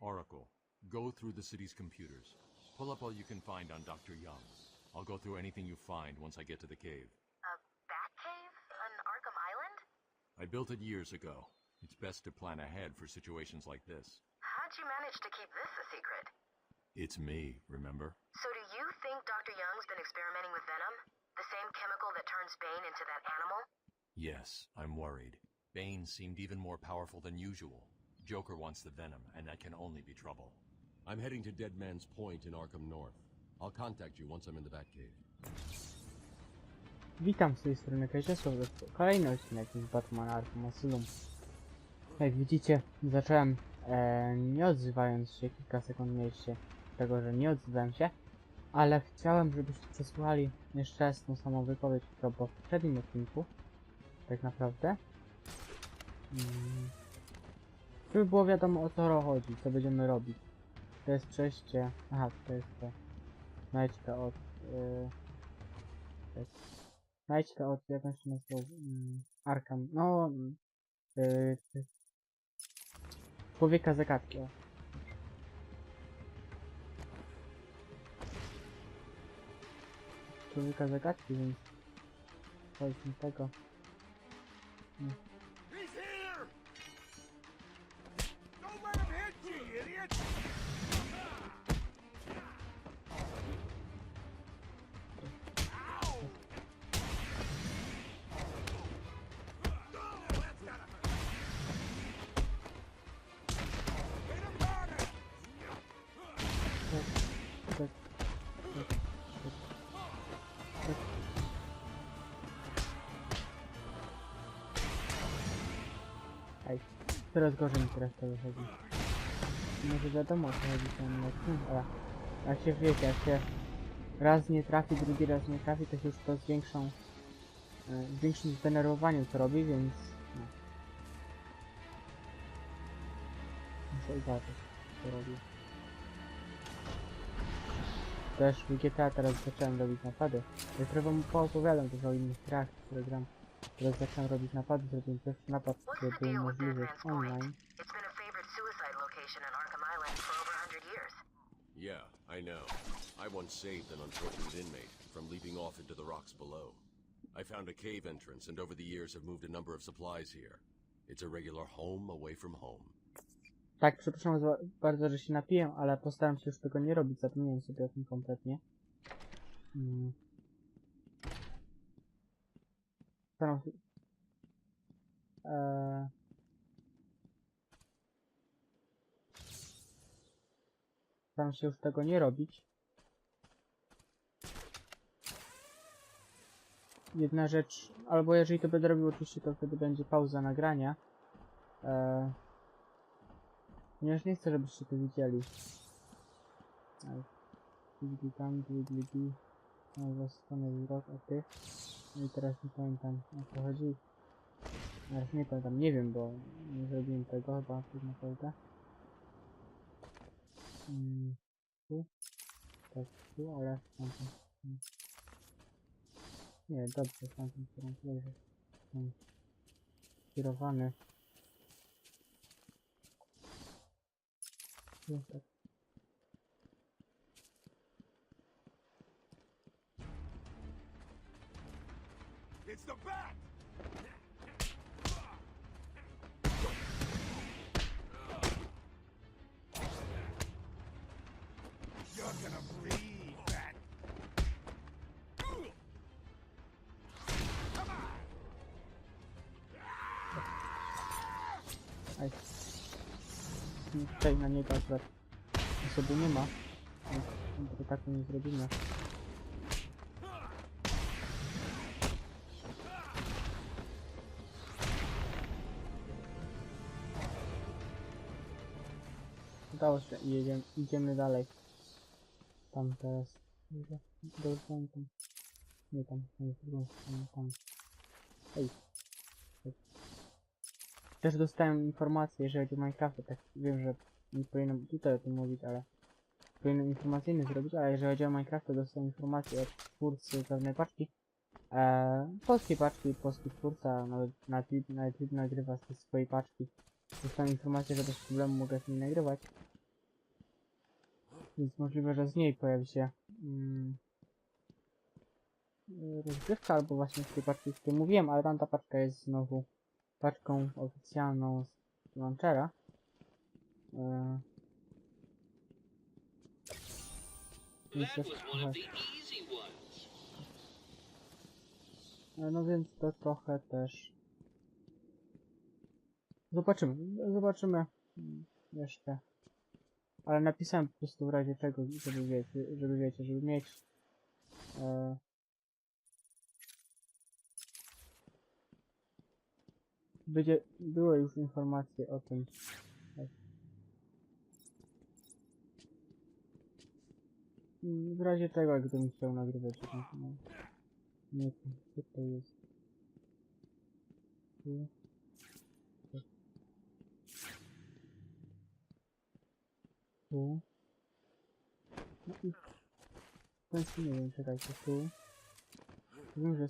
Oracle, go through the city's computers. Pull up all you can find on Dr. Young. I'll go through anything you find once I get to the cave. A bat cave on Arkham Island? I built it years ago. It's best to plan ahead for situations like this. How'd you manage to keep this a secret? It's me, remember? So do you think Dr. Young's been experimenting with venom? The same chemical that turns Bane into that animal? Yes, I'm worried. Bane seemed even more powerful than usual. Joker wants the venom, and that can only be trouble. I'm heading to Dead Man's Point in Arkham North. I'll contact you once I'm in the Batcave. Witam z tej strony Kazioslaw, kolejny odcinek z Batmana Arkham Asylum. Jak widzicie, zacząłem nie odzywając się, kilka sekund mieliście tego, że nie odzywałem się, ale chciałem, żebyście przesłuchali jeszcze raz tą samą wypowiedź, która była w poprzednim odcinku, tak naprawdę. Żeby było wiadomo, o co chodzi, co będziemy robić. To jest przejście, aha, to jest to. Znajdźka od... Znajdźka od, jak on się nazywał, Arkham, no... Człowieka zagadki, o. Człowieka zagadki, więc... Powiedzmy tego. Ej, coraz gorzej mi teraz to wychodzi. Może wiadomo o co chodzi ten odcinek, ale jak się wiecie, jak się raz nie trafi, drugi raz nie trafi, to się już to z większym zdenerwowaniem to robi, więc no. Muszę uważać, co robię. Też w GTA teraz zacząłem robić napady. Ja trochę wam poopowiadam też o innych grach, które gram. Teraz zacząłem robić napady, zrobiłem pierwszy napad, który był możliwy online. Yeah, I know. I once saved an unfortunate inmate from leaping off into the rocks below. I found a cave entrance and over the years have moved a number of supplies here. It's a regular home away from home. Tak, przepraszam bardzo, że się napiję, ale postaram się już tego nie robić, zapomniałem sobie o tym kompletnie. Staram się... Staram się już tego nie robić. Jedna rzecz, albo jeżeli to będę robił, oczywiście to wtedy będzie pauza nagrania. Ponieważ nie chcę, żebyście to widzieli. Dwigli tam, dwigli. No, stronę wzrok, a ty? No i teraz nie pamiętam, o co chodzi. Teraz nie pamiętam, nie wiem, bo nie zrobiłem tego chyba, tak naprawdę. Tu? Tak, tu, ale tamtym. Nie, dobrze, tamtym którą tutaj jestem skierowany. No tak. It's the bat! You're gonna bleed, bat! Come on! Aj. Tutaj na niego akurat osoby nie ma. Więc to tak nie zrobimy. Udało się i idziemy dalej. Tam teraz... Tam. Nie tam, nie w drugą stronę, tam. Ej. Też dostałem informację, jeżeli chodzi o Minecrafta, tak wiem, że nie powinienem tutaj o tym mówić, ale powinienem informacyjny zrobić, ale jeżeli chodzi o Minecrafta, dostałem informację od twórcy pewnej paczki. Polskiej paczki, polski twórca, nawet nagrywa z tej swojej paczki. Dostałem informację, że bez problemu mogę z niej nagrywać. Więc możliwe, że z niej pojawi się rozgrywka, albo właśnie z tej paczki, z której mówiłem, ale tamta paczka jest znowu paczką oficjalną z launchera. No więc to trochę też... Zobaczymy jeszcze. Ale napisałem po prostu w razie czego, żeby wiecie, żeby mieć... były już informacje o tym. W razie czego, jak gdybym chciał nagrywać jakąś, no. Nie wiem, co to jest. Tu. Tu. No i w końcu nie wiem, czekajcie, tu. Wiem, że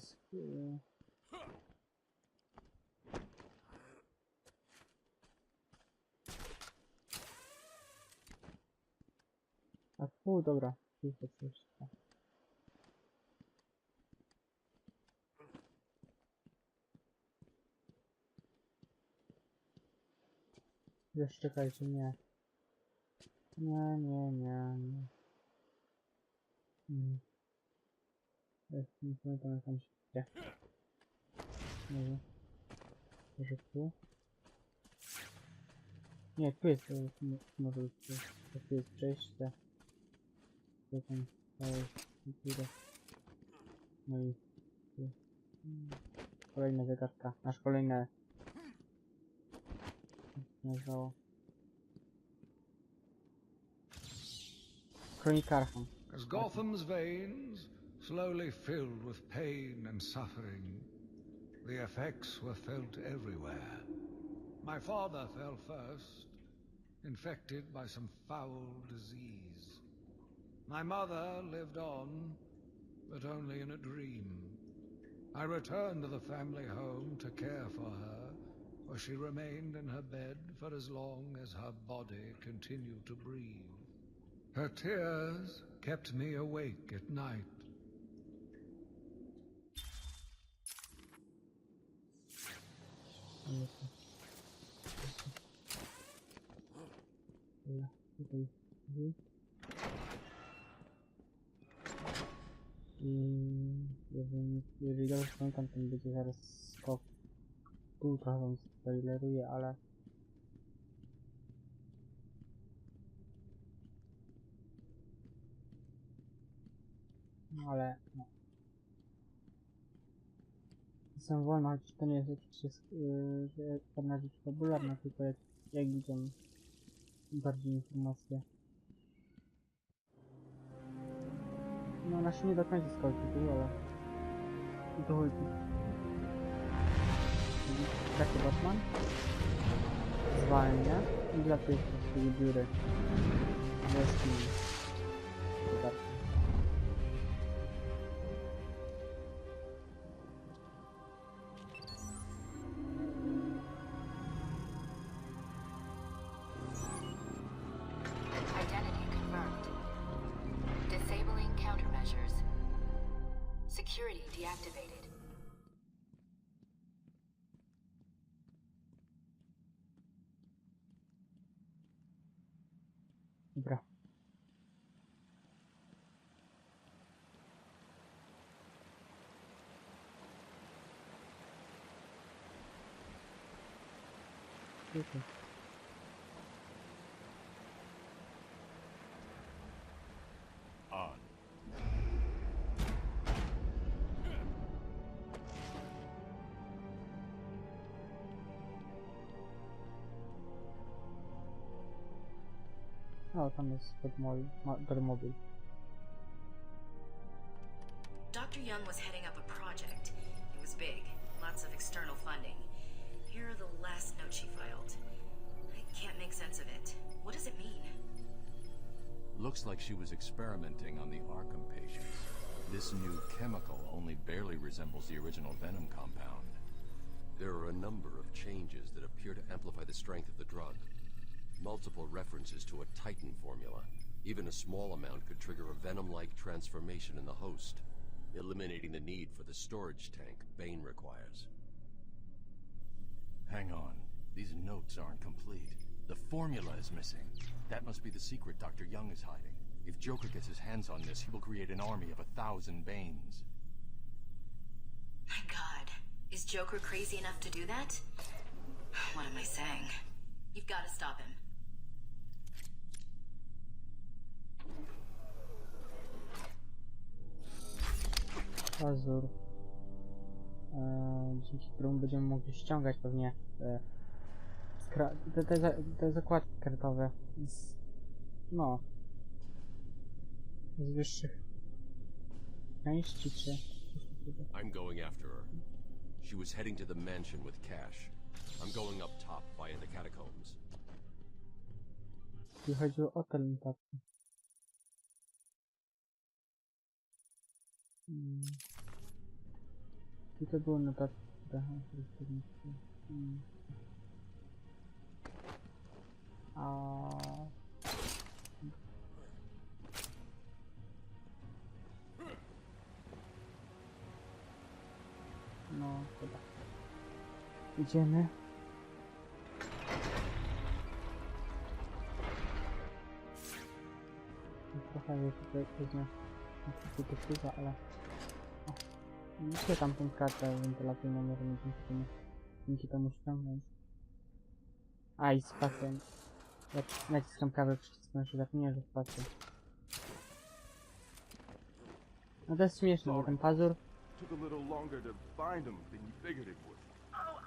a tu, dobra. Tu jest coś. Jeszcze czekajcie, nie. Nie. Nie pamiętam, jak tam się idzie. Może tu? Nie, tu jest, może być tu jest przejście. Tu tam no i tu. Kolejna zagadka, aż kolejne nazywało. Kronika Arkham. As Gotham's veins slowly filled with pain and suffering, the effects were felt everywhere. My father fell first, infected by some foul disease. My mother lived on, but only in a dream. I returned to the family home to care for her, where she remained in her bed for as long as her body continued to breathe. Her tears kept me awake at night. Jeżeli dobrze pamiętam, to będzie zaraz skok. Tu trochę wam spoileruję, ale... No. Jestem wolny, choć to nie jest oczywiście żadna rzecz fabularna, tylko jak widziałem bardziej informacje. No na się nie do końca skończył, ale... I to chodzi. Taki Batman zwalnia i wlatuje w swoje biury. Jaskini. Identity confirmed. Disabling countermeasures. Security deactivated. Dobra. Okay. On. O, tam jest podmobil. Dr. Young was heading up a project. It was big, lots of external funding. Here are the last notes she filed. I can't make sense of it. What does it mean? Looks like she was experimenting on the Arkham patients. This new chemical only barely resembles the original Venom compound. There are a number of changes that appear to amplify the strength of the drug. Multiple references to a Titan formula, Even a small amount could trigger a venom-like transformation in the host, eliminating the need for the storage tank Bane requires. Hang on. These notes aren't complete. The formula is missing. That must be the secret Dr. Young is hiding. If Joker gets his hands on this, he will create an army of 1,000 Banes. My god. Is Joker crazy enough to do that? What am I saying? You've got to stop him. Pazur. Dzięki któremu będziemy mogli ściągać pewnie te zakładki kartowe no z wyższych części czy coś takiego. I'm going after her. She was heading to the mansion with cash. I'm going up top via the catacombs. Jeśli chodzi o hotel notatki. I to było notatki. No, chyba. Idziemy. Trochę jest tutaj później detektywa, ale... Muszę tam tą kartę wentylacyjną możemy dzięki temu ściągnąć. A i spację. Jak naciskam prawy przycisk, to się zapomniałem, że spację. No to jest śmieszne, bo ten pazur... Took a little longer to find him than you figured it would. Oh,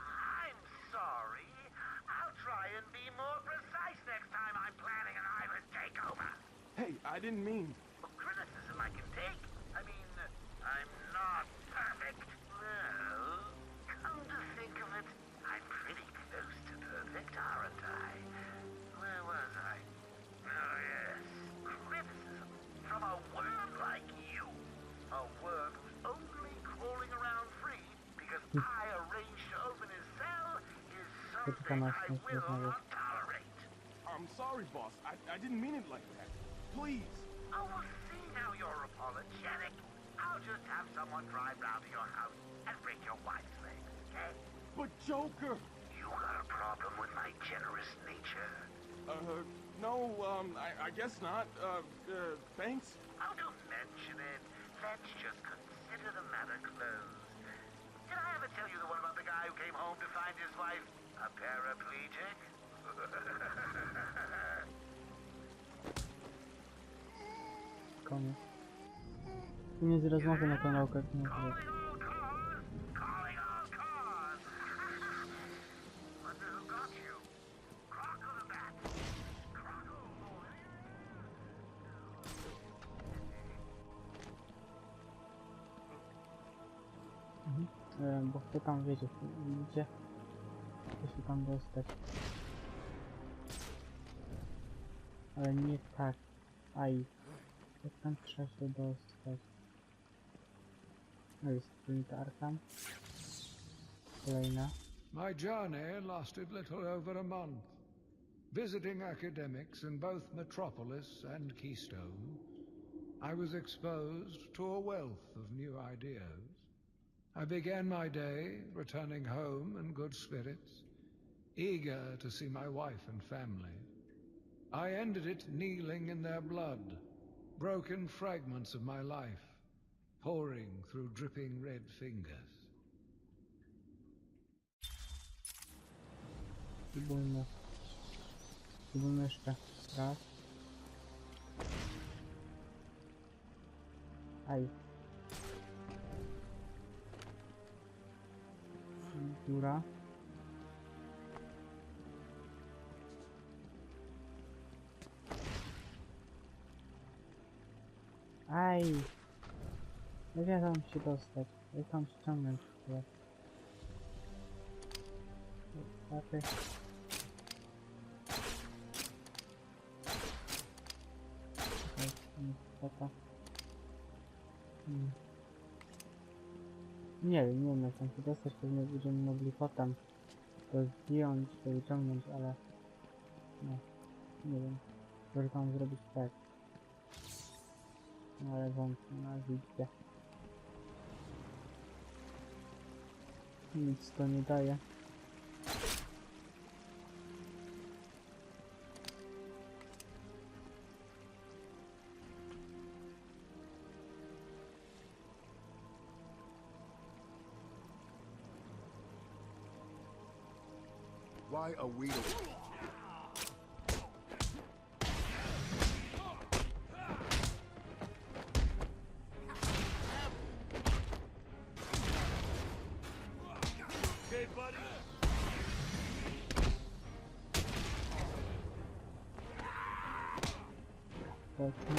I'm sorry. I'll try and be more precise next time I'm planning an island takeover. Hey, I didn't mean... Well, criticism I can take. I mean, I'm not perfect. Well, come to think of it, I'm pretty close to perfect, aren't I? Where was I? Oh, yes. Criticism from a worm like you. A worm who's only crawling around free because I arranged to open his cell is something I will not tolerate. I'm sorry, boss. I didn't mean it like that. Please. Oh, well, see now you're apologetic. I'll just have someone drive round to your house and break your wife's legs, okay? But Joker... You got a problem with my generous nature? No, I guess not. Thanks. Oh, don't mention it. Let's just consider the matter closed. Did I ever tell you the one about the guy who came home to find his wife a paraplegic? Koniec. Między rozmowy na kanałkach nie wiem. Calling all cars! Wonder who got you? Croc or the bat? Croc or... Bo chcę tam, wiecie, widzicie? Chcę się tam dostać. Ale nie tak. Aj. Jak tam trzeba się dostać? No jest tu Arkham. Kolejna. My journey lasted little over a month. Visiting academics in both Metropolis and Keystone, I was exposed to a wealth of new ideas. I began my day returning home in good spirits, eager to see my wife and family. I ended it kneeling in their blood, broken fragments of my life, pouring through dripping red fingers. Spróbujmy. Spróbujmy jeszcze raz. Aj. Dziura. Aj. Jak ja tam się dostać? Jak tam ściągnąć? Okej. Nie wiem jak tam się dostać, pewnie będziemy mogli potem to zdjąć, to wyciągnąć, ale no, nie wiem, może tam zrobić tak. Ale wątpię, no widzę. Nic to nie daje. Why are we the... Okay, buddy? Chodźmy.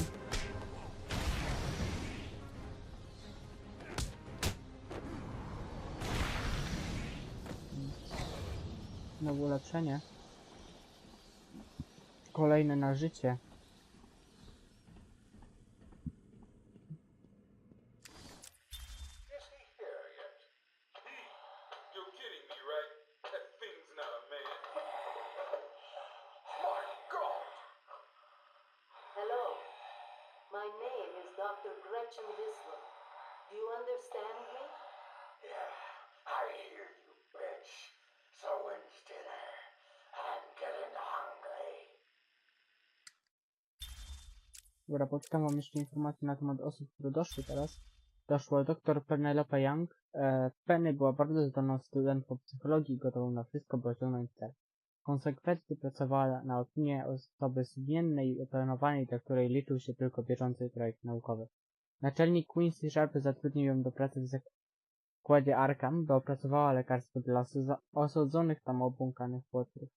Znowu ulepszenie. Kolejne na życie. Is he here yet? You're kidding me, right? That thing's not a man. My God! Hello. My name is Dr. Gretchen Whistler. Do you understand me? Yeah, I hear you, bitch. So when's dinner? I'm getting hungry. Dobra, poczytam wam jeszcze informacje na temat osób, które doszły teraz. Doszło dr Penelope Young. Penny była bardzo zdolną studentką psychologii i gotową na wszystko, by osiągnąć cel. Konsekwentnie pracowała na opinię osoby sumiennej i opanowanej, dla której liczył się tylko bieżący projekt naukowy. Naczelnik Quincy Sharp zatrudnił ją do pracy w zakładzie Arkham, by opracowała lekarstwo dla osadzonych tam obłąkanych chłopców.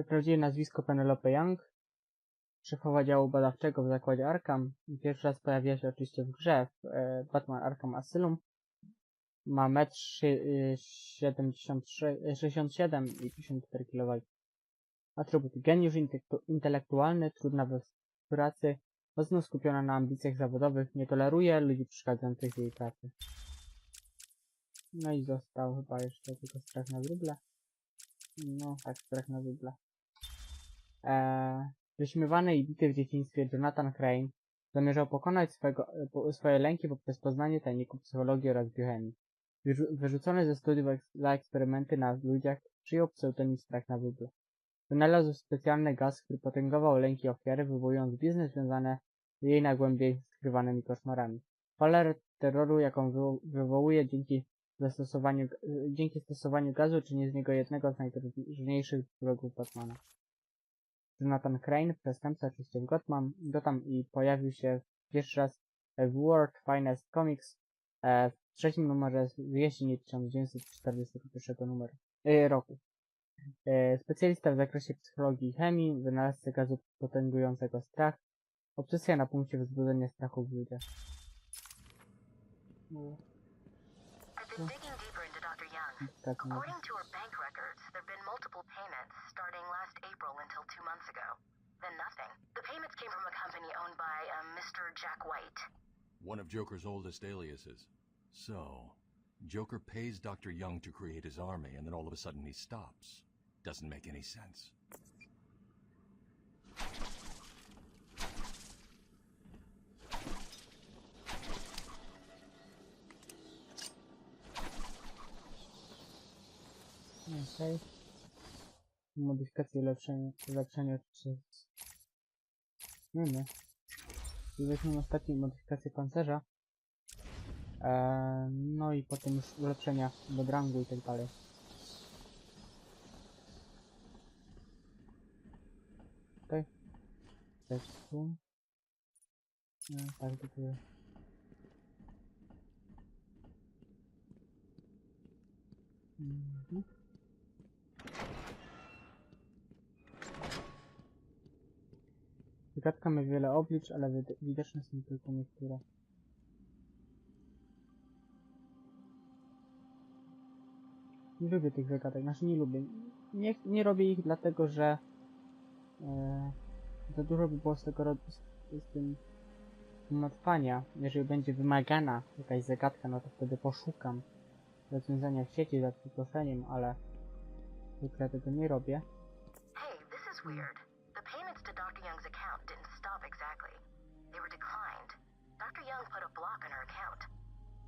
Prawdziwe nazwisko Penelope Young, szefowa działu badawczego w zakładzie Arkham. Pierwszy raz pojawia się oczywiście w grze w Batman Arkham Asylum. Ma 1,67 m i 54 kg. Atrybuty: geniusz intelektualny, trudna we pracy, mocno skupiona na ambicjach zawodowych, nie toleruje ludzi przeszkadzających w jej pracy. No i został chyba jeszcze tylko strach na wróble. No tak, strach na wróble. Wyśmiewany i bity w dzieciństwie Jonathan Crane zamierzał pokonać swoje lęki poprzez poznanie tajników psychologii oraz biochemii. Wyrzucony ze studiów za eksperymenty na ludziach, przyjął pseudonim strach na wróble. Wynalazł specjalny gaz, który potęgował lęki ofiary, wywołując biznes związane z jej najgłębiej skrywanymi koszmarami. Falę terroru, jaką wywołuje dzięki stosowaniu gazu, czyni z niego jednego z najgroźniejszych wrogów Batmana. Jonathan Crane, przestępca oczywiście w Gotham i pojawił się pierwszy raz w World Finest Comics w trzecim numerze z jesieni 1941 roku. Specjalista w zakresie psychologii i chemii, wynalazca gazu potęgującego strach, obsesja na punkcie wzbudzenia strachu w ludziach. I've been digging deeper into Dr. Young. According to her bank records, there have been multiple payments starting last April until 2 months ago. Then nothing. The payments came from a company owned by Mr. Jack White. One of Joker's oldest aliases. So, Joker pays Dr. Young to create his army, and then all of a sudden he stops. Doesn't make any sense. Okej. Modyfikacje ulepszenie oczywiście. Nie. I weźmiemy ostatnią modyfikację pancerza. No i potem już ulepszenia do rangu i tak dalej. Okej. Też tu. Tak, do góry. Zagadka ma wiele oblicz, ale widoczne są tylko niektóre. Nie lubię tych zagadek, znaczy nie lubię. Nie robię ich dlatego, że za dużo by było z tego z tym natrwania. Jeżeli będzie wymagana jakaś zagadka, no to wtedy poszukam rozwiązania w sieci za przeproszeniem, ale zwykle tego nie robię. Hey, this is weird. The payments to Dr. Young put a block on her account.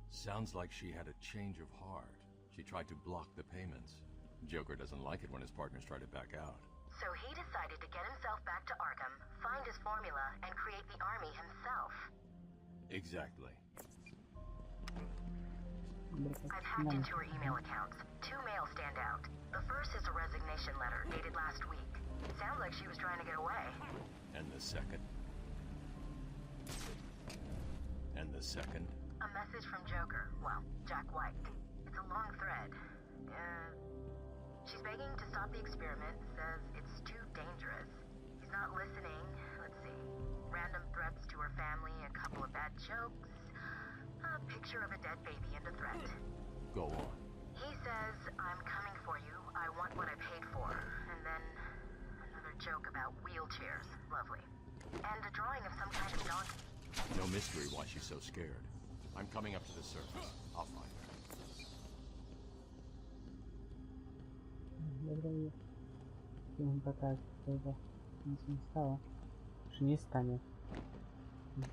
Sounds like she had a change of heart. She tried to block the payments. Joker doesn't like it when his partners try to back out. So he decided to get himself back to Arkham, find his formula, and create the army himself. Exactly. I've hacked into her email accounts. 2 mails stand out. The first is a resignation letter dated last week. Sounds like she was trying to get away. And the second? And the second? A message from Joker. Well, Jack White. It's a long thread. She's begging to stop the experiment, says it's too dangerous. He's not listening. Let's see. Random threats to her family, a couple of bad jokes, a picture of a dead baby and a threat. Go on. He says, I'm coming for you, I want what I paid for. And then another joke about wheelchairs. Lovely. And a drawing of some kind of donkey. No mystery why she's so scared. I'm coming up to the surface. I'll find her. Dobra, chyba tak, chyba nic nie stało. Czy nie stanie?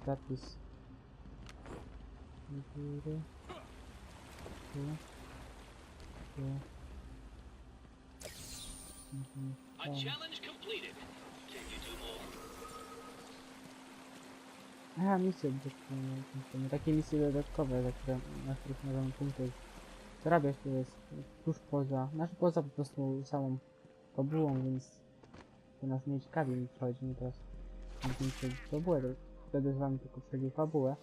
Zapis. Góry. Tu. A challenge completed. Can you do more? Aha, misje dodatkowe. Takie misje dodatkowe, na których możemy punkty zarabiać, to jest tuż poza, poza po prostu samą fabułą, więc to nas nie ciekawi, nic przechodzimy teraz. Będziemy przejść fabułę, wtedy z wami tylko przejdzie fabułę.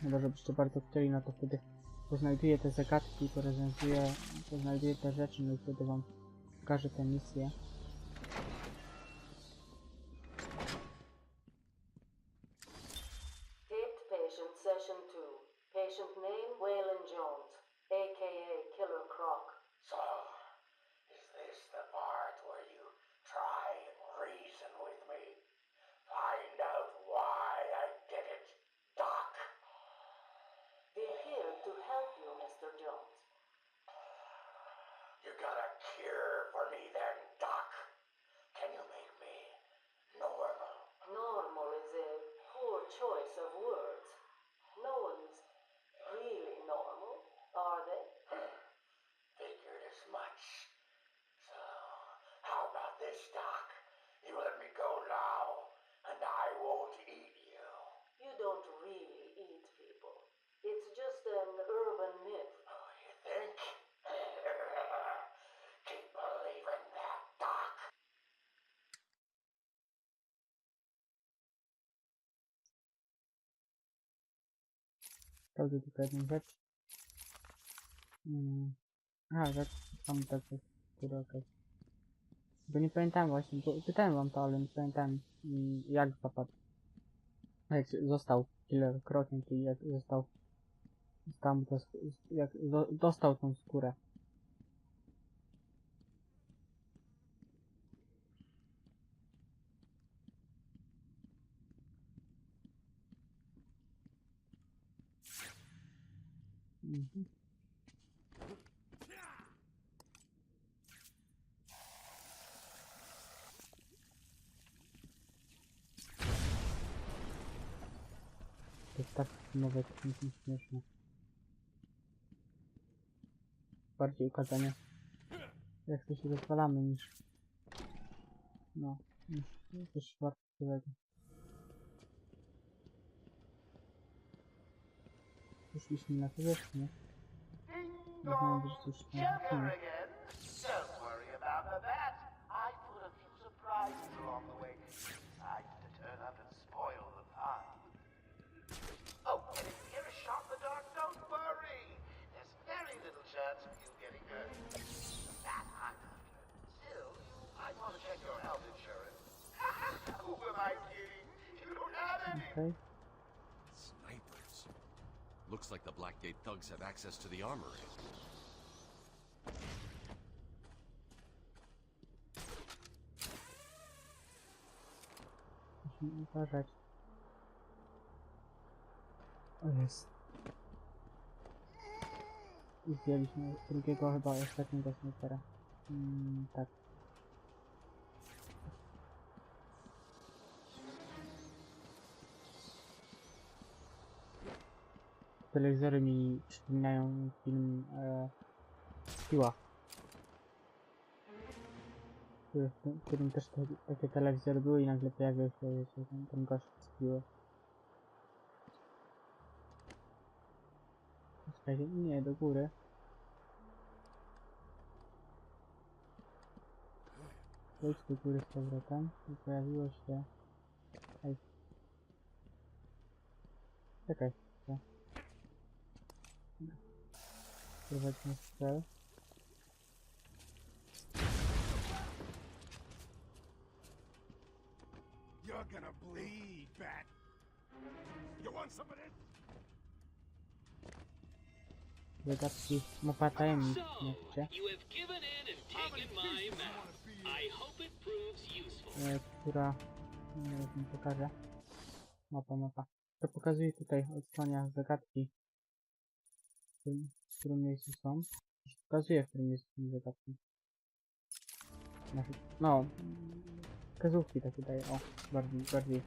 Chyba, żebyście bardzo chcieli, no to wtedy poznajduję te zagadki, poznajduję te rzeczy, no i wtedy wam pokażę te misje. Session 2. Patient name, Waylon Jones, a.k.a. Killer Croc. So, is this the part where you try and reason with me? Find out why I did it, Doc. We're here to help you, Mr. Jones. You got a cure for me then, Doc? Can you make me normal? Normal is a poor choice of words. No one's really normal, are they? Figured as much. So, how about this, Doc? You let me go now, and I won't eat you. You don't really eat people. It's just an urban myth. Oh, you think? Keep believing that, Doc. Sprawdzę tylko jedną rzecz. Aha, rzecz, tam tak jest, okej. Bo nie pamiętałem właśnie, bo pytałem wam to, ale nie pamiętałem jak zapadł. Jak został Killer Crociem, czyli jak dostał tą skórę. To jest tak nawet nic nie śmieszne. Bardziej ukazanie jak to się rozwalamy niż coś wartościowego. Wyszliśmy na powierzchnię. Można być coś tam. Don't worry about that. I put a few surprises along the way. Decided to turn up and spoil the fun. Oh, and if you get a shot in the dark, don't worry. There's very little chance of you getting hurt. That I'm after. Still, I want to check your health insurance. Who am I kidding? You don't have any. Okay. Snipers. Looks like the Blackgate thugs have access to the armory. Musimy uważać. O jest. I zdjęliśmy drugiego, chyba ostatniego snajpera. Tak. telewizory mi przypominają film Piła. W którym też takie telewizory były i nagle pojawił się wiecie, ten gość z Piły. Czekajcie, nie, do góry. Wejdź do góry z powrotem i pojawiło się... Ej. Czekaj. Prowadźmy cel. You're gonna bleed, Bat. You want some of this? Zagadki mapa tajemnic, So, wiecie? you have given in and taken my map. I hope it proves useful. Która... Nie wiem, pokażę. Mapa. To pokazuje tutaj odsłania zagadki. W którym miejscu są. Pokazuje, w którym miejscu są zagadki. No, wskazówki takie daje, o, bardziej.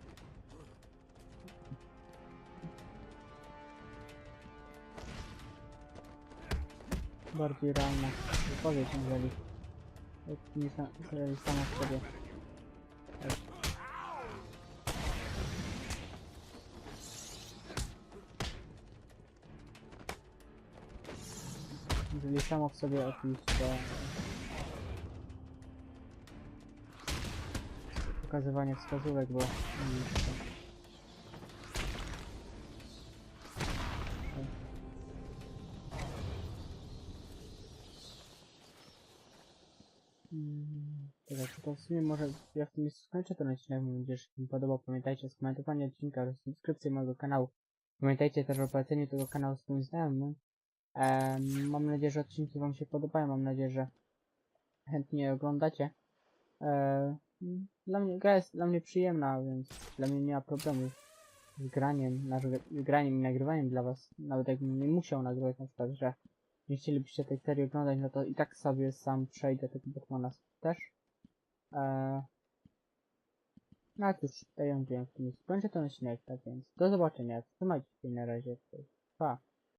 Bardziej realna wypowiedź, jeżeli sama w sobie. Jeżeli samo w sobie oczywiście pokazywanie wskazówek, bo to w sumie może ja w tym miejscu skończę ten odcinek, mam nadzieję, że się mi podobał. Pamiętajcie o skomentowaniu odcinka oraz subskrypcji mojego kanału. Pamiętajcie też o poleceniu tego kanału swoim znajomym. Mam nadzieję, że odcinki wam się podobają, mam nadzieję, że chętnie oglądacie. Gra jest dla mnie przyjemna, więc dla mnie nie ma problemu z graniem i nagrywaniem dla was. Nawet jakbym nie musiał nagrywać, na przykład, że nie chcielibyście tej serii oglądać, no to i tak sobie sam przejdę tego Batmana też. No a cóż, daję w tym miejscu. Kończę ten odcinek, tak więc do zobaczenia. Trzymajcie się na razie. Pa!